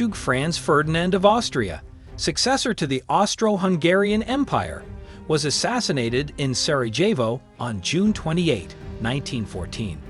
Archduke Franz Ferdinand of Austria, successor to the Austro-Hungarian Empire, was assassinated in Sarajevo on June 28, 1914.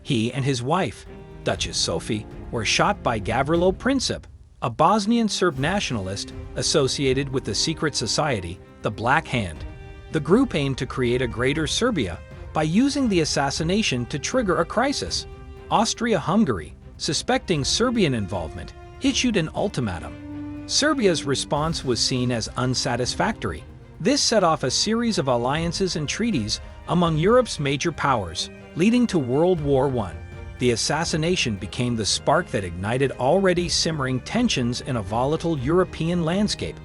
He and his wife, Duchess Sophie, were shot by Gavrilo Princip, a Bosnian Serb nationalist associated with the secret society, the Black Hand. The group aimed to create a greater Serbia by using the assassination to trigger a crisis. Austria-Hungary, suspecting Serbian involvement, issued an ultimatum. Serbia's response was seen as unsatisfactory. This set off a series of alliances and treaties among Europe's major powers, leading to World War I. The assassination became the spark that ignited already simmering tensions in a volatile European landscape.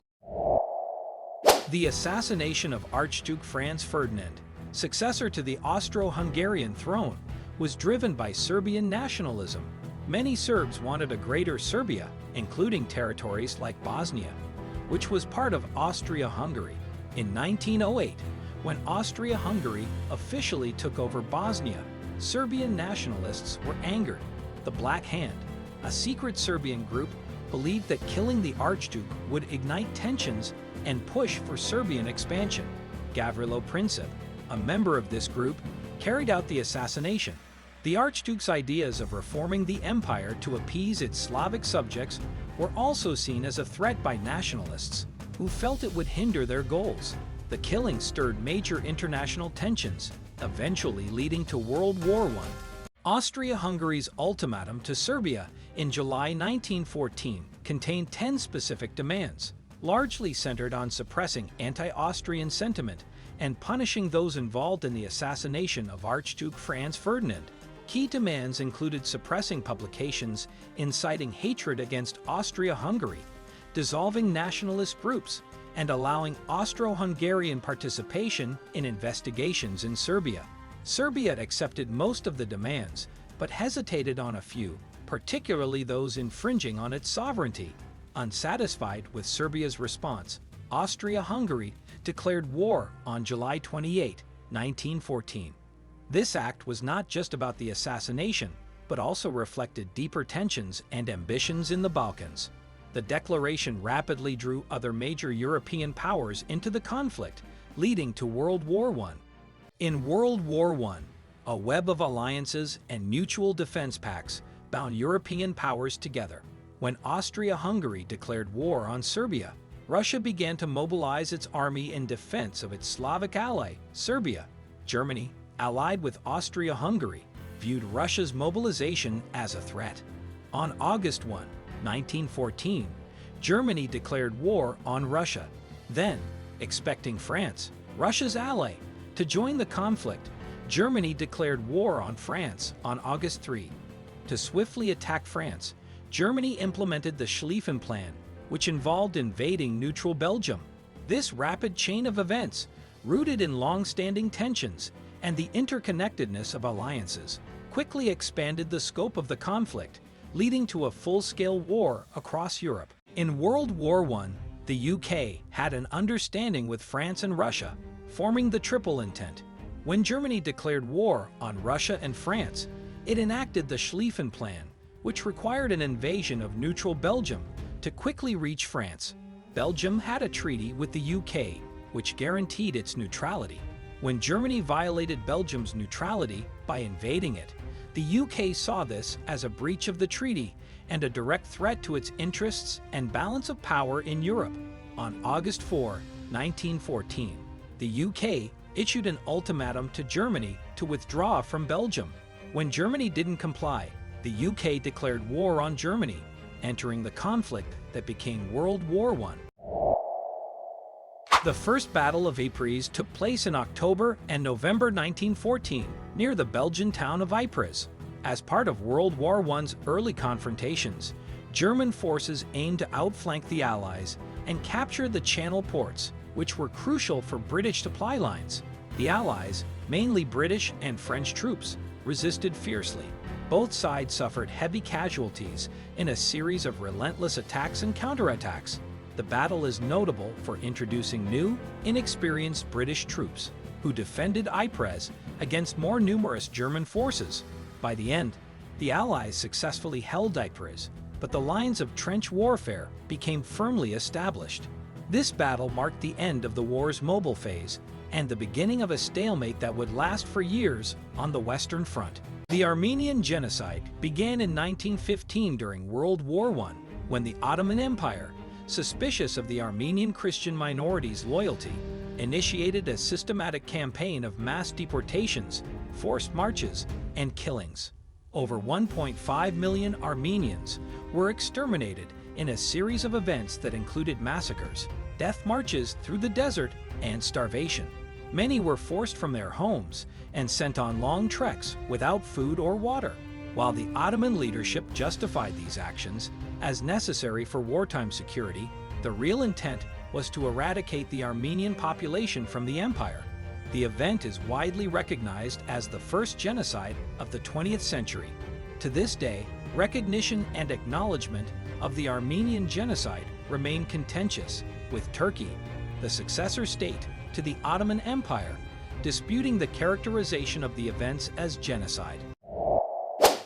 The assassination of Archduke Franz Ferdinand, successor to the Austro-Hungarian throne, was driven by Serbian nationalism. Many Serbs wanted a greater Serbia, including territories like Bosnia, which was part of Austria-Hungary. In 1908, when Austria-Hungary officially took over Bosnia, Serbian nationalists were angered. The Black Hand, a secret Serbian group, believed that killing the Archduke would ignite tensions and push for Serbian expansion. Gavrilo Princip, a member of this group, carried out the assassination. The Archduke's ideas of reforming the empire to appease its Slavic subjects were also seen as a threat by nationalists, who felt it would hinder their goals. The killing stirred major international tensions, eventually leading to World War I. Austria-Hungary's ultimatum to Serbia in July 1914 contained 10 specific demands, largely centered on suppressing anti-Austrian sentiment and punishing those involved in the assassination of Archduke Franz Ferdinand. Key demands included suppressing publications inciting hatred against Austria-Hungary, dissolving nationalist groups, and allowing Austro-Hungarian participation in investigations in Serbia. Serbia accepted most of the demands, but hesitated on a few, particularly those infringing on its sovereignty. Unsatisfied with Serbia's response, Austria-Hungary declared war on July 28, 1914. This act was not just about the assassination, but also reflected deeper tensions and ambitions in the Balkans. The declaration rapidly drew other major European powers into the conflict, leading to World War I. In World War I, a web of alliances and mutual defense pacts bound European powers together. When Austria-Hungary declared war on Serbia, Russia began to mobilize its army in defense of its Slavic ally, Serbia. Germany, allied with Austria-Hungary, viewed Russia's mobilization as a threat. On August 1, 1914, Germany declared war on Russia. Then, expecting France, Russia's ally, to join the conflict, Germany declared war on France on August 3. To swiftly attack France, Germany implemented the Schlieffen Plan, which involved invading neutral Belgium. This rapid chain of events, rooted in long-standing tensions and the interconnectedness of alliances, quickly expanded the scope of the conflict, leading to a full-scale war across Europe. In World War I, the UK had an understanding with France and Russia, forming the Triple Entente. When Germany declared war on Russia and France, it enacted the Schlieffen Plan, which required an invasion of neutral Belgium to quickly reach France. Belgium had a treaty with the UK, which guaranteed its neutrality. When Germany violated Belgium's neutrality by invading it, the UK saw this as a breach of the treaty and a direct threat to its interests and balance of power in Europe. On August 4, 1914, the UK issued an ultimatum to Germany to withdraw from Belgium. When Germany didn't comply, the UK declared war on Germany, entering the conflict that became World War I. The First Battle of Apries took place in October and November 1914 near the Belgian town of Apries. As part of World War I's early confrontations, German forces aimed to outflank the Allies and capture the Channel ports, which were crucial for British supply lines. The Allies, mainly British and French troops, resisted fiercely. Both sides suffered heavy casualties in a series of relentless attacks and counterattacks. The battle is notable for introducing new, inexperienced British troops, who defended Ypres against more numerous German forces. By the end, the Allies successfully held Ypres, but the lines of trench warfare became firmly established. This battle marked the end of the war's mobile phase and the beginning of a stalemate that would last for years on the Western Front. The Armenian Genocide began in 1915 during World War I, when the Ottoman Empire, suspicious of the Armenian Christian minority's loyalty, initiated a systematic campaign of mass deportations, forced marches, and killings. Over 1.5 million Armenians were exterminated in a series of events that included massacres, death marches through the desert, and starvation. Many were forced from their homes and sent on long treks without food or water. While the Ottoman leadership justified these actions as necessary for wartime security, the real intent was to eradicate the Armenian population from the empire. The event is widely recognized as the first genocide of the 20th century. To this day, recognition and acknowledgement of the Armenian genocide remain contentious, with Turkey, the successor state to the Ottoman Empire, disputing the characterization of the events as genocide.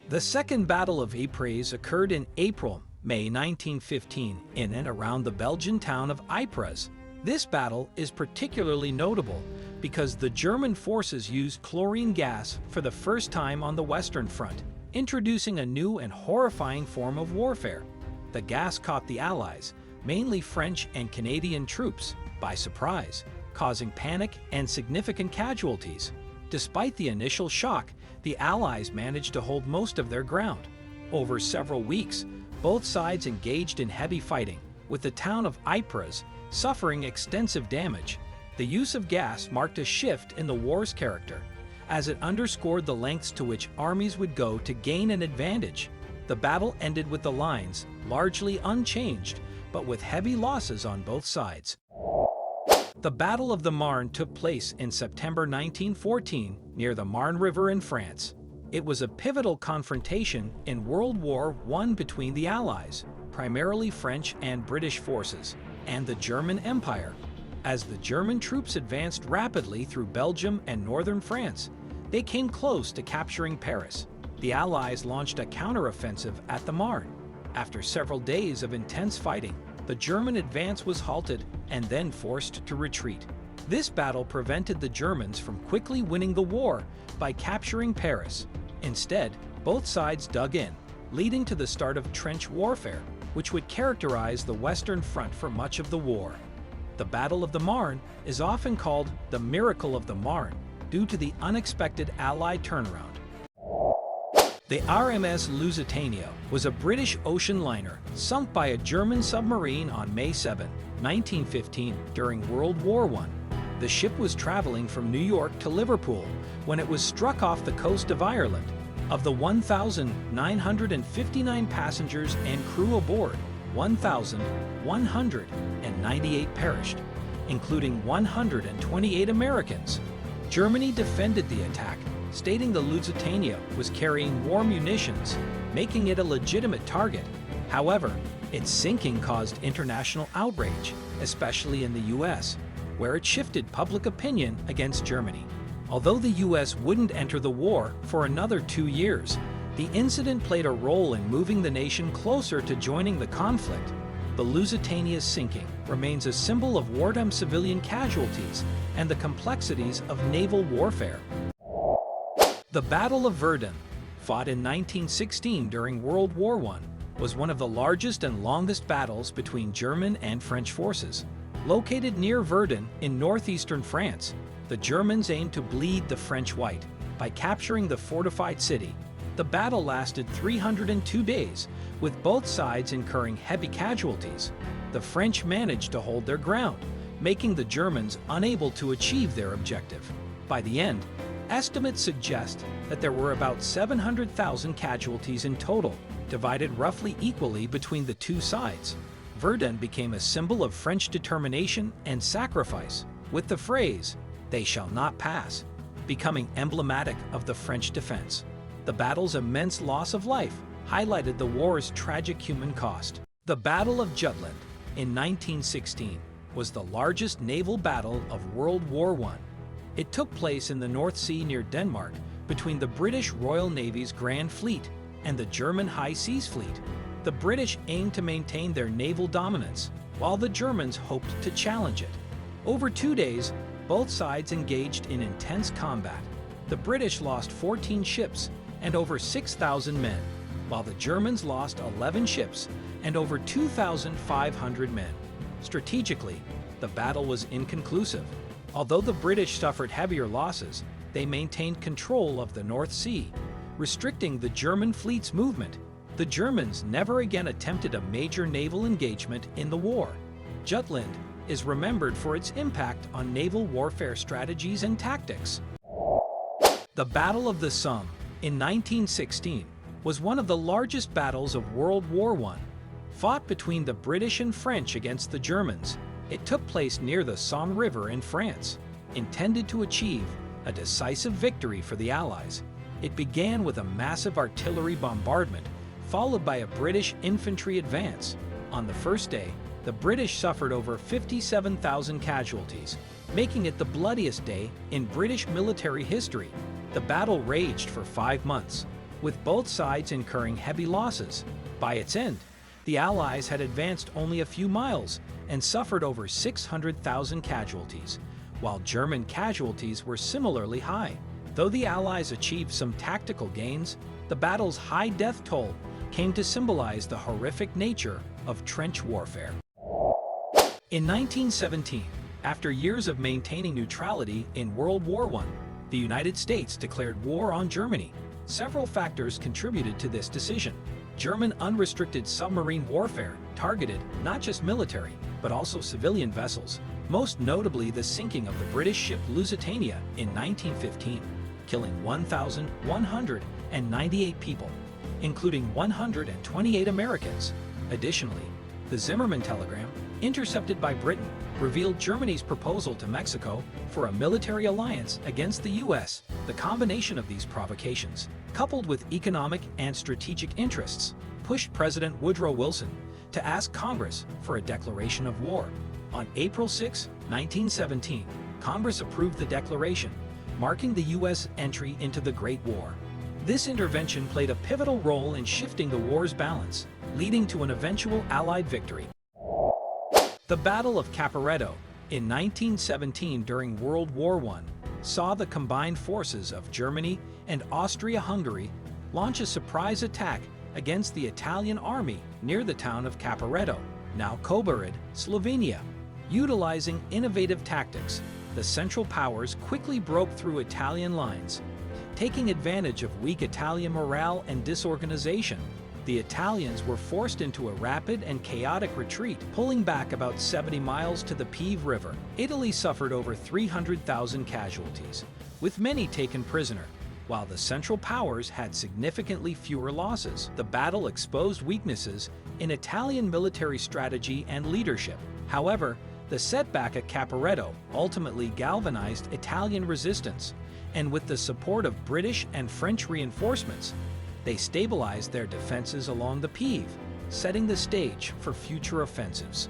The Second Battle of Apries occurred in April-May 1915 in and around the Belgian town of Apries. This battle is particularly notable because the German forces used chlorine gas for the first time on the Western Front, introducing a new and horrifying form of warfare. The gas caught the Allies, mainly French and Canadian troops, by surprise, causing panic and significant casualties. Despite the initial shock, the Allies managed to hold most of their ground. Over several weeks, both sides engaged in heavy fighting, with the town of Apries suffering extensive damage. The use of gas marked a shift in the war's character, as it underscored the lengths to which armies would go to gain an advantage. The battle ended with the lines largely unchanged, but with heavy losses on both sides. The Battle of the Marne took place in September 1914 near the Marne River in France. It was a pivotal confrontation in World War I between the Allies, primarily French and British forces, and the German Empire. As the German troops advanced rapidly through Belgium and northern France, they came close to capturing Paris. The Allies launched a counteroffensive at the Marne. After several days of intense fighting, the German advance was halted and then forced to retreat. This battle prevented the Germans from quickly winning the war by capturing Paris. Instead, both sides dug in, leading to the start of trench warfare, which would characterize the Western Front for much of the war. The Battle of the Marne is often called the Miracle of the Marne due to the unexpected Allied turnaround. The RMS Lusitania was a British ocean liner sunk by a German submarine on May 7, 1915 during World War I. The ship was traveling from New York to Liverpool when it was struck off the coast of Ireland. Of the 1,959 passengers and crew aboard, 1,198 perished, including 128 Americans. Germany defended the attack, stating the Lusitania was carrying war munitions, making it a legitimate target. However, its sinking caused international outrage, especially in the U.S., where it shifted public opinion against Germany. Although the U.S. wouldn't enter the war for another 2 years, the incident played a role in moving the nation closer to joining the conflict. The Lusitania's sinking remains a symbol of wartime civilian casualties and the complexities of naval warfare. The Battle of Verdun, fought in 1916 during World War I, was one of the largest and longest battles between German and French forces. Located near Verdun in northeastern France, the Germans aimed to bleed the French white by capturing the fortified city. The battle lasted 302 days, with both sides incurring heavy casualties. The French managed to hold their ground, making the Germans unable to achieve their objective. By the end, estimates suggest that there were about 700,000 casualties in total, divided roughly equally between the two sides. Verdun became a symbol of French determination and sacrifice, with the phrase, "They shall not pass," becoming emblematic of the French defense. The battle's immense loss of life highlighted the war's tragic human cost. The Battle of Jutland in 1916 was the largest naval battle of World War I. It took place in the North Sea near Denmark between the British Royal Navy's Grand Fleet and the German High Seas Fleet. The British aimed to maintain their naval dominance, while the Germans hoped to challenge it. Over 2 days, both sides engaged in intense combat. The British lost 14 ships and over 6,000 men, while the Germans lost 11 ships and over 2,500 men. Strategically, the battle was inconclusive. Although the British suffered heavier losses, they maintained control of the North Sea, restricting the German fleet's movement. The Germans never again attempted a major naval engagement in the war. Jutland is remembered for its impact on naval warfare strategies and tactics. The Battle of the Somme in 1916 was one of the largest battles of World War I. Fought between the British and French against the Germans, it took place near the Somme River in France, intended to achieve a decisive victory for the Allies. It began with a massive artillery bombardment, followed by a British infantry advance. On the first day, the British suffered over 57,000 casualties, making it the bloodiest day in British military history. The battle raged for 5 months, with both sides incurring heavy losses. By its end, the Allies had advanced only a few miles and suffered over 600,000 casualties, while German casualties were similarly high. Though the Allies achieved some tactical gains, the battle's high death toll came to symbolize the horrific nature of trench warfare. In 1917, after years of maintaining neutrality in World War I, the United States declared war on Germany. Several factors contributed to this decision. German unrestricted submarine warfare targeted not just military, but also civilian vessels, most notably the sinking of the British ship Lusitania in 1915, killing 1,198 people, including 128 Americans. Additionally, the Zimmermann telegram, intercepted by Britain, revealed Germany's proposal to Mexico for a military alliance against the U.S. The combination of these provocations, coupled with economic and strategic interests, pushed President Woodrow Wilson to ask Congress for a declaration of war. On April 6, 1917, Congress approved the declaration, marking the U.S. entry into the Great War. This intervention played a pivotal role in shifting the war's balance, leading to an eventual Allied victory. The Battle of Capreto in 1917 during World War I saw the combined forces of Germany and Austria-Hungary launch a surprise attack against the Italian army near the town of Capreto, now Kobaried, Slovenia. Utilizing innovative tactics, the Central Powers quickly broke through Italian lines. Taking advantage of weak Italian morale and disorganization, the Italians were forced into a rapid and chaotic retreat, pulling back about 70 miles to the Piave River. Italy suffered over 300,000 casualties, with many taken prisoner, while the Central Powers had significantly fewer losses. The battle exposed weaknesses in Italian military strategy and leadership. However, the setback at Capreto ultimately galvanized Italian resistance, and with the support of British and French reinforcements, they stabilized their defenses along the Piave, setting the stage for future offensives.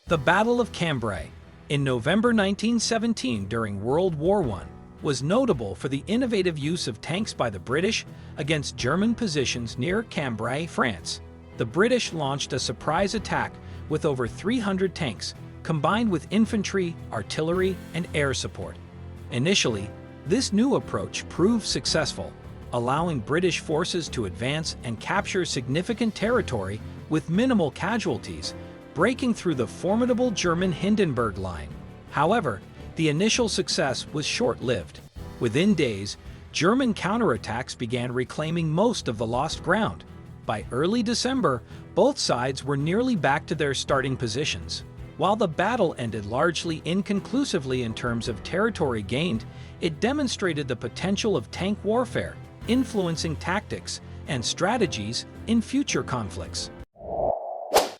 The Battle of Cambray in November 1917 during World War I was notable for the innovative use of tanks by the British against German positions near Cambray, France. The British launched a surprise attack with over 300 tanks, combined with infantry, artillery, and air support. Initially, this new approach proved successful, allowing British forces to advance and capture significant territory with minimal casualties, breaking through the formidable German Hindenburg Line. However, the initial success was short-lived. Within days, German counterattacks began reclaiming most of the lost ground. By early December, both sides were nearly back to their starting positions. While the battle ended largely inconclusively in terms of territory gained, it demonstrated the potential of tank warfare, influencing tactics and strategies in future conflicts.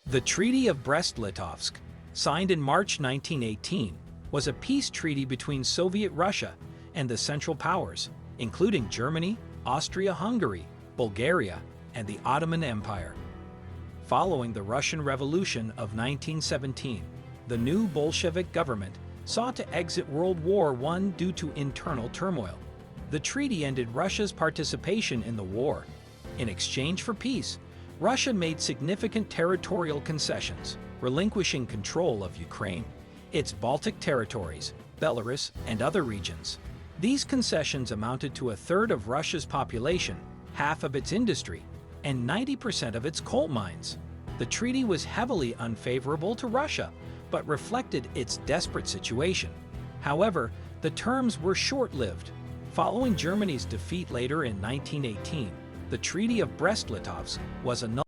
The Treaty of BrestLitovsk, signed in March 1918, was a peace treaty between Soviet Russia and the Central Powers, including Germany, Austria-Hungary, Bulgaria, and the Ottoman Empire. Following the Russian Revolution of 1917, the new Bolshevik government sought to exit World War I due to internal turmoil. The treaty ended Russia's participation in the war. In exchange for peace, Russia made significant territorial concessions, relinquishing control of Ukraine, its Baltic territories, Belarus, and other regions. These concessions amounted to a third of Russia's population, half of its industry, and 90% of its coal mines. The treaty was heavily unfavorable to Russia, but reflected its desperate situation. However, the terms were short-lived. Following Germany's defeat later in 1918, the Treaty of BrestLitovsk was annulled.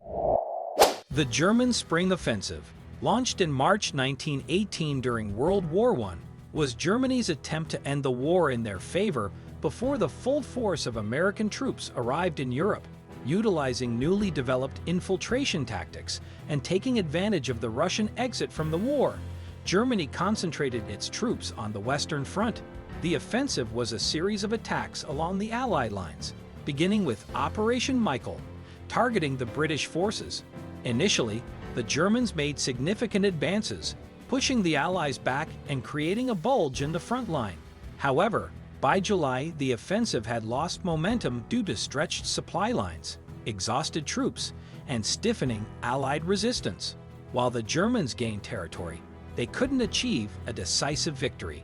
The German Spring Offensive, launched in March 1918 during World War I, was Germany's attempt to end the war in their favor before the full force of American troops arrived in Europe. Utilizing newly developed infiltration tactics and taking advantage of the Russian exit from the war, Germany concentrated its troops on the Western Front. The offensive was a series of attacks along the Allied lines, beginning with Operation Michael, targeting the British forces. Initially, the Germans made significant advances, pushing the Allies back and creating a bulge in the front line. However, by July, the offensive had lost momentum due to stretched supply lines, exhausted troops, and stiffening Allied resistance. While the Germans gained territory, they couldn't achieve a decisive victory.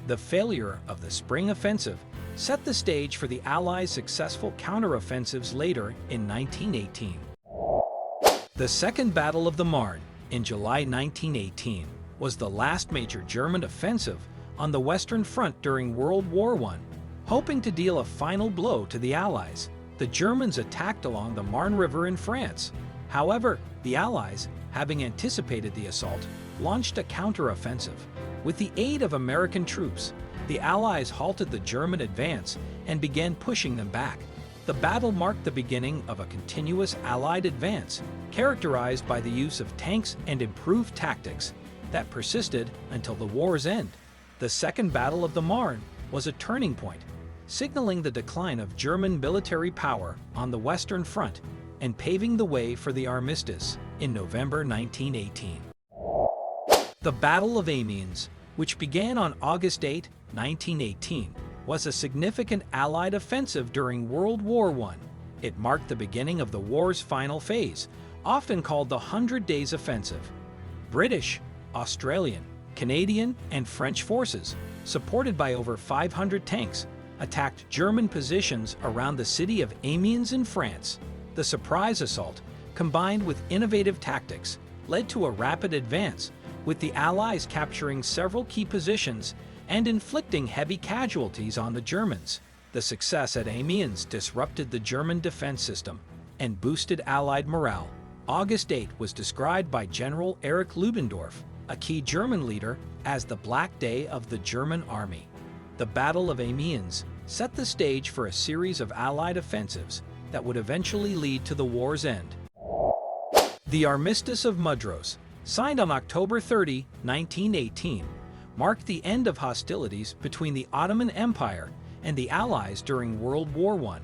The failure of the Spring Offensive set the stage for the Allies' successful counteroffensives later in 1918. The Second Battle of the Marne, in July 1918, was the last major German offensive on the Western Front during World War I. Hoping to deal a final blow to the Allies, the Germans attacked along the Marne River in France. However, the Allies, having anticipated the assault, launched a counteroffensive. With the aid of American troops, the Allies halted the German advance and began pushing them back. The battle marked the beginning of a continuous Allied advance, characterized by the use of tanks and improved tactics that persisted until the war's end. The Second Battle of the Marne was a turning point, signaling the decline of German military power on the Western Front and paving the way for the Armistice in November 1918. The Battle of Amiens, which began on August 8, 1918, was a significant Allied offensive during World War I. It marked the beginning of the war's final phase, often called the 100 Days Offensive. British, Australian, Canadian, and French forces, supported by over 500 tanks, attacked German positions around the city of Amiens in France. The surprise assault, combined with innovative tactics, led to a rapid advance, with the Allies capturing several key positions and inflicting heavy casualties on the Germans. The success at Amiens disrupted the German defense system and boosted Allied morale. August 8 was described by General Erich Ludendorff, a key German leader, as the Black Day of the German Army. The Battle of Amiens set the stage for a series of Allied offensives that would eventually lead to the war's end. The Armistice of Mudros, signed on October 30, 1918, marked the end of hostilities between the Ottoman Empire and the Allies during World War I.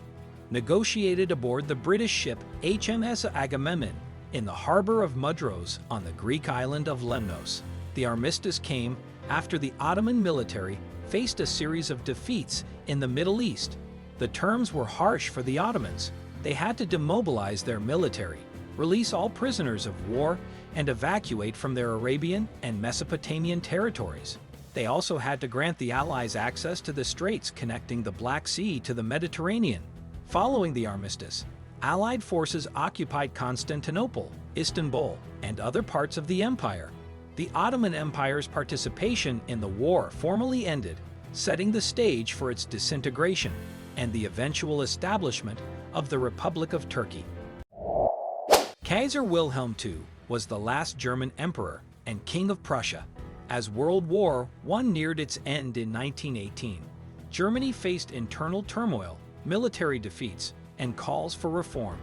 Negotiated aboard the British ship HMS Agamemnon in the harbor of Mudros on the Greek island of Lemnos. The armistice came after the Ottoman military faced a series of defeats in the Middle East. The terms were harsh for the Ottomans. They had to demobilize their military, release all prisoners of war, and evacuate from their Arabian and Mesopotamian territories. They also had to grant the Allies access to the straits connecting the Black Sea to the Mediterranean. Following the armistice, Allied forces occupied Constantinople, Istanbul, and other parts of the empire. The Ottoman Empire's participation in the war formally ended, setting the stage for its disintegration and the eventual establishment of the Republic of Turkey. Kaiser Wilhelm II was the last German emperor and king of Prussia. As World War I neared its end in 1918, Germany faced internal turmoil, military defeats, and calls for reform.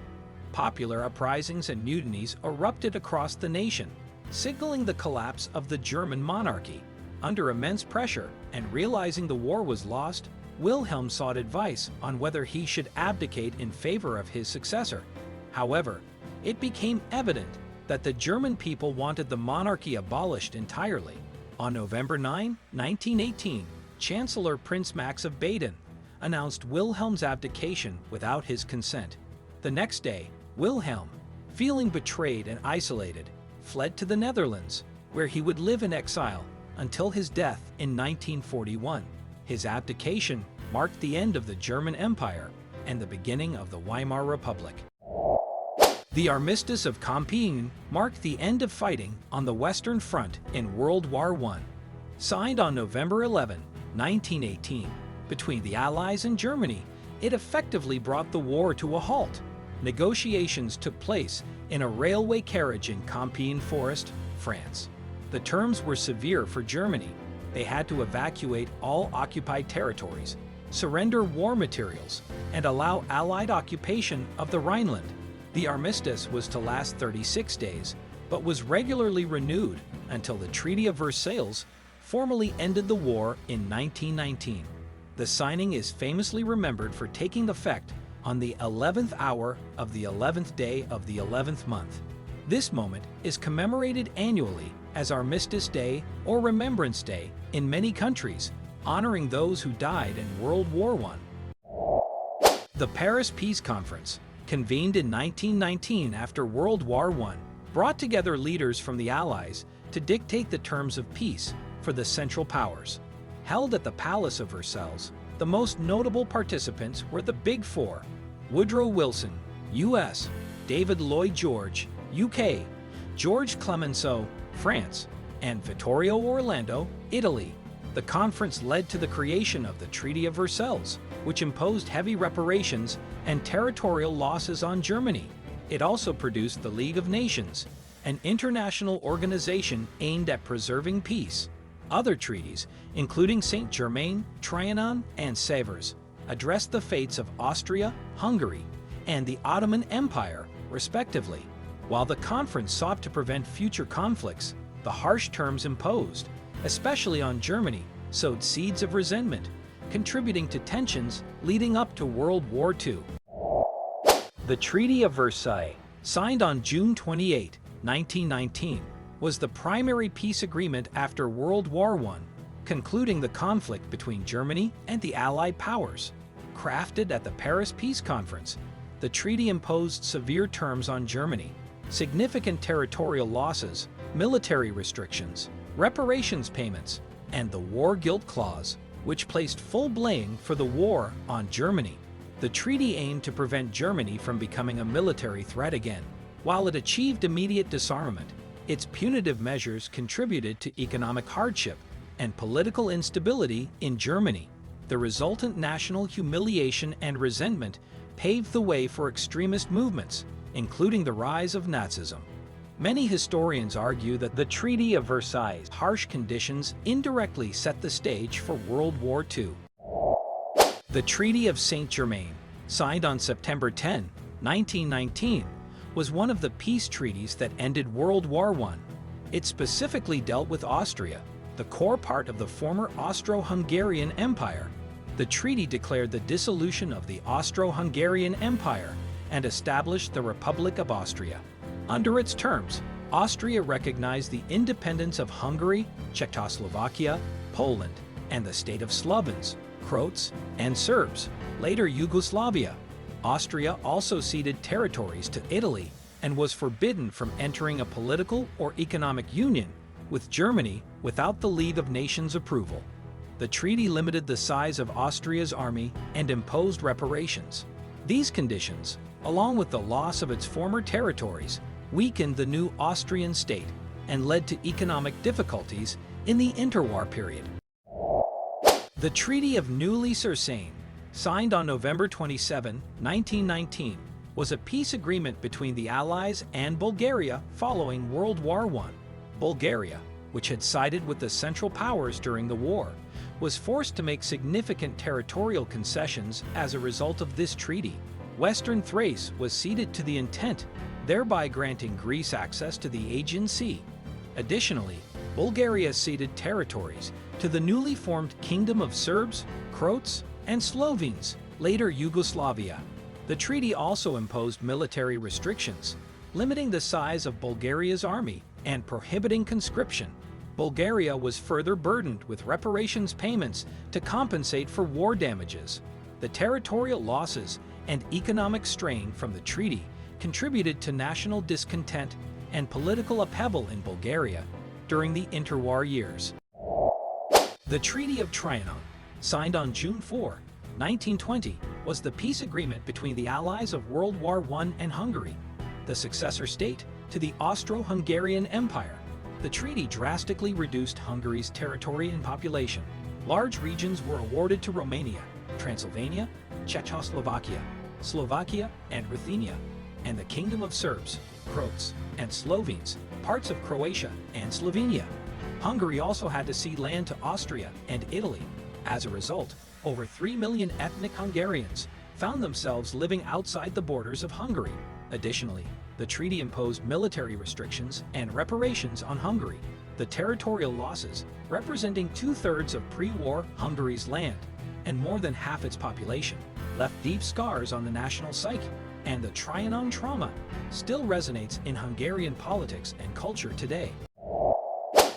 Popular uprisings and mutinies erupted across the nation, signaling the collapse of the German monarchy. Under immense pressure and realizing the war was lost, Wilhelm sought advice on whether he should abdicate in favor of his successor. However, it became evident that the German people wanted the monarchy abolished entirely. On November 9, 1918, Chancellor Prince Max of Baden announced Wilhelm's abdication without his consent. The next day, Wilhelm, feeling betrayed and isolated, fled to the Netherlands, where he would live in exile until his death in 1941. His abdication marked the end of the German Empire and the beginning of the Weimar Republic. The Armistice of Campaign marked the end of fighting on the Western Front in World War I. Signed on November 11, 1918, between the Allies and Germany, it effectively brought the war to a halt. Negotiations took place in a railway carriage in Campaign Forest, France. The terms were severe for Germany. They had to evacuate all occupied territories, surrender war materials, and allow Allied occupation of the Rhineland. The armistice was to last 36 days, but was regularly renewed until the Treaty of Versailles formally ended the war in 1919. The signing is famously remembered for taking effect on the 11th hour of the 11th day of the 11th month. This moment is commemorated annually as Armistice Day or Remembrance Day in many countries, honoring those who died in World War I. The Paris Peace Conference, convened in 1919 after World War I, brought together leaders from the Allies to dictate the terms of peace for the Central Powers. Held at the Palace of Versailles, the most notable participants were the Big Four: Woodrow Wilson, U.S., David Lloyd George, UK, George Clemenceau, France, and Vittorio Orlando, Italy. The conference led to the creation of the Treaty of Versailles, which imposed heavy reparations and territorial losses on Germany. It also produced the League of Nations, an international organization aimed at preserving peace. Other treaties, including SaintGermain, Tryon, and Sèvres, addressed the fates of Austria, Hungary, and the Ottoman Empire, respectively. While the conference sought to prevent future conflicts, the harsh terms imposed, especially on Germany, sowed seeds of resentment, contributing to tensions leading up to World War II. The Treaty of Versailles, signed on June 28, 1919, was the primary peace agreement after World War I, concluding the conflict between Germany and the Allied powers. Crafted at the Paris Peace Conference, the treaty imposed severe terms on Germany: significant territorial losses, military restrictions, reparations payments, and the War Guilt Clause, which placed full blame for the war on Germany. The treaty aimed to prevent Germany from becoming a military threat again. While it achieved immediate disarmament, its punitive measures contributed to economic hardship and political instability in Germany. The resultant national humiliation and resentment paved the way for extremist movements, including the rise of Nazism. Many historians argue that the Treaty of Versailles' harsh conditions indirectly set the stage for World War II. The Treaty of Saint-Germain, signed on September 10, 1919, was one of the peace treaties that ended World War I. It specifically dealt with Austria, the core part of the former Austro-Hungarian Empire. The treaty declared the dissolution of the Austro-Hungarian Empire and established the Republic of Austria. Under its terms, Austria recognized the independence of Hungary, Czechoslovakia, Poland, and the state of Slovens, Croats, and Serbs, later Yugoslavia. Austria also ceded territories to Italy and was forbidden from entering a political or economic union with Germany without the League of Nations approval. The treaty limited the size of Austria's army and imposed reparations. These conditions, along with the loss of its former territories, weakened the new Austrian state and led to economic difficulties in the interwar period. The Treaty of Neuilly-sur-Seine, signed on November 27, 1919, was a peace agreement between the Allies and Bulgaria following World War I. Bulgaria, which had sided with the Central Powers during the war, was forced to make significant territorial concessions as a result of this treaty. Western Thrace was ceded to the Entente, thereby granting Greece access to the Aegean Sea. Additionally, Bulgaria ceded territories to the newly formed Kingdom of Serbs, Croats, and Slovenes, later Yugoslavia. The treaty also imposed military restrictions, limiting the size of Bulgaria's army and prohibiting conscription. Bulgaria was further burdened with reparations payments to compensate for war damages. The territorial losses and economic strain from the treaty contributed to national discontent and political upheaval in Bulgaria during the interwar years. The Treaty of Tryon, signed on June 4, 1920, was the peace agreement between the Allies of World War I and Hungary, the successor state to the Austro-Hungarian Empire. The treaty drastically reduced Hungary's territory and population. Large regions were awarded to Romania, Transylvania, Czechoslovakia, Slovakia, and Ruthenia, and the Kingdom of Serbs, Croats, and Slovenes, parts of Croatia and Slovenia. Hungary also had to cede land to Austria and Italy. As a result, over 3 million ethnic Hungarians found themselves living outside the borders of Hungary. Additionally, the treaty imposed military restrictions and reparations on Hungary. The territorial losses, representing 2/3 of pre-war Hungary's land and more than half its population, left deep scars on the national psyche, and the Tryon trauma still resonates in Hungarian politics and culture today.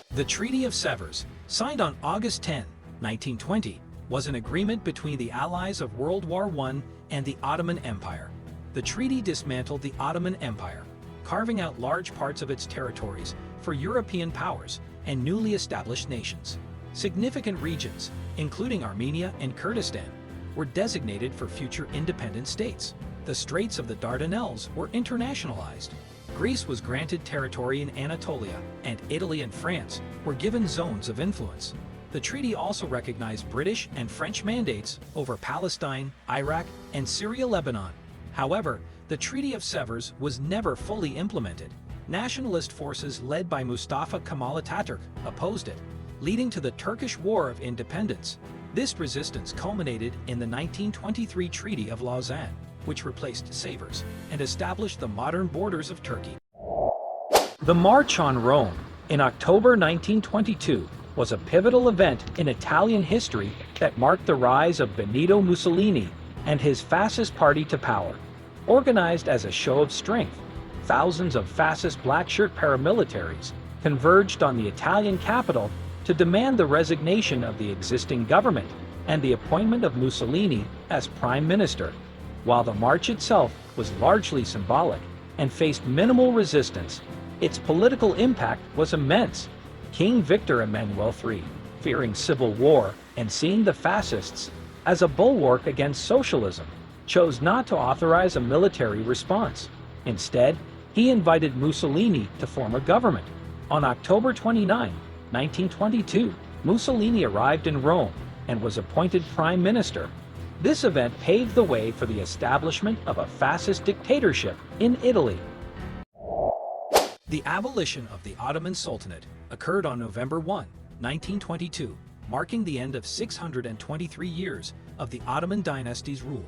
The Treaty of Sevres, signed on August 10, 1920, was an agreement between the Allies of World War I and the Ottoman Empire. The treaty dismantled the Ottoman Empire, carving out large parts of its territories for European powers and newly established nations. Significant regions, including Armenia and Kurdistan, were designated for future independent states. The Straits of the Dardanelles were internationalized. Greece was granted territory in Anatolia, and Italy and France were given zones of influence. The treaty also recognized British and French mandates over Palestine, Iraq, and Syria-Lebanon. However, the Treaty of Sevres was never fully implemented. Nationalist forces led by Mustafa Kemal Atatürk opposed it, leading to the Turkish War of Independence. This resistance culminated in the 1923 Treaty of Lausanne, which replaced Sevres and established the modern borders of Turkey. The March on Rome in October 1922 was a pivotal event in Italian history that marked the rise of Benito Mussolini and his fascist party to power. Organized as a show of strength, thousands of fascist black-shirt paramilitaries converged on the Italian capital to demand the resignation of the existing government and the appointment of Mussolini as prime minister. While the march itself was largely symbolic and faced minimal resistance, its political impact was immense. King Victor Emmanuel III, fearing civil war and seeing the fascists as a bulwark against socialism, chose not to authorize a military response. Instead, he invited Mussolini to form a government. On October 29, 1922, Mussolini arrived in Rome and was appointed prime minister. This event paved the way for the establishment of a fascist dictatorship in Italy. The abolition of the Ottoman Sultanate occurred on November 1, 1922, marking the end of 623 years of the Ottoman dynasty's rule.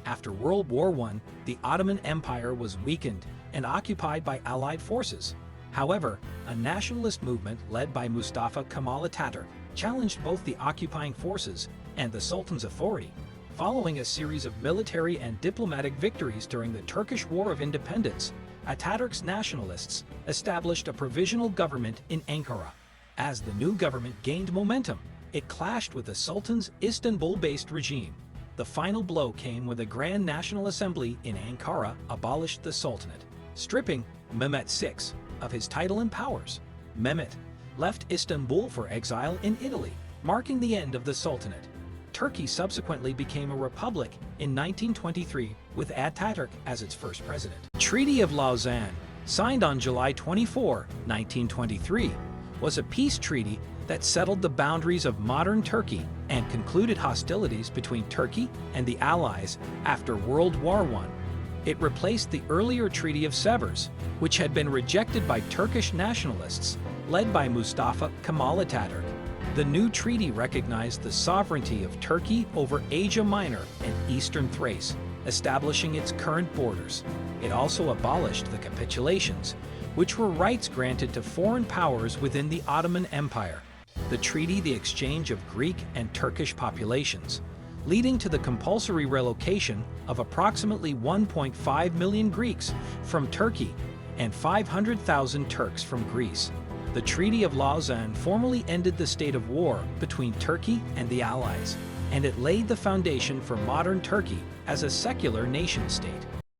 After World War I, the Ottoman Empire was weakened and occupied by Allied forces. However, a nationalist movement led by Mustafa Kemal Atatürk challenged both the occupying forces and the Sultan's authority. Following a series of military and diplomatic victories during the Turkish War of Independence, Atatürk's nationalists established a provisional government in Ankara. As the new government gained momentum, it clashed with the Sultan's Istanbul-based regime. The final blow came when the Grand National Assembly in Ankara abolished the Sultanate, stripping Mehmet VI of his title and powers. Mehmet left Istanbul for exile in Italy, marking the end of the Sultanate. Turkey subsequently became a republic in 1923 with Atatürk as its first president. Treaty of Lausanne, signed on July 24, 1923, was a peace treaty that settled the boundaries of modern Turkey and concluded hostilities between Turkey and the Allies after World War I. It replaced the earlier Treaty of Sevres, which had been rejected by Turkish nationalists led by Mustafa Kemal Atatürk. The new treaty recognized the sovereignty of Turkey over Asia Minor and Eastern Thrace, establishing its current borders. It also abolished the capitulations, which were rights granted to foreign powers within the Ottoman Empire. The treaty the exchange of Greek and Turkish populations, leading to the compulsory relocation of approximately 1.5 million Greeks from Turkey and 500,000 Turks from Greece. The Treaty of Lausanne formally ended the state of war between Turkey and the Allies, and it laid the foundation for modern Turkey as a secular nation-state.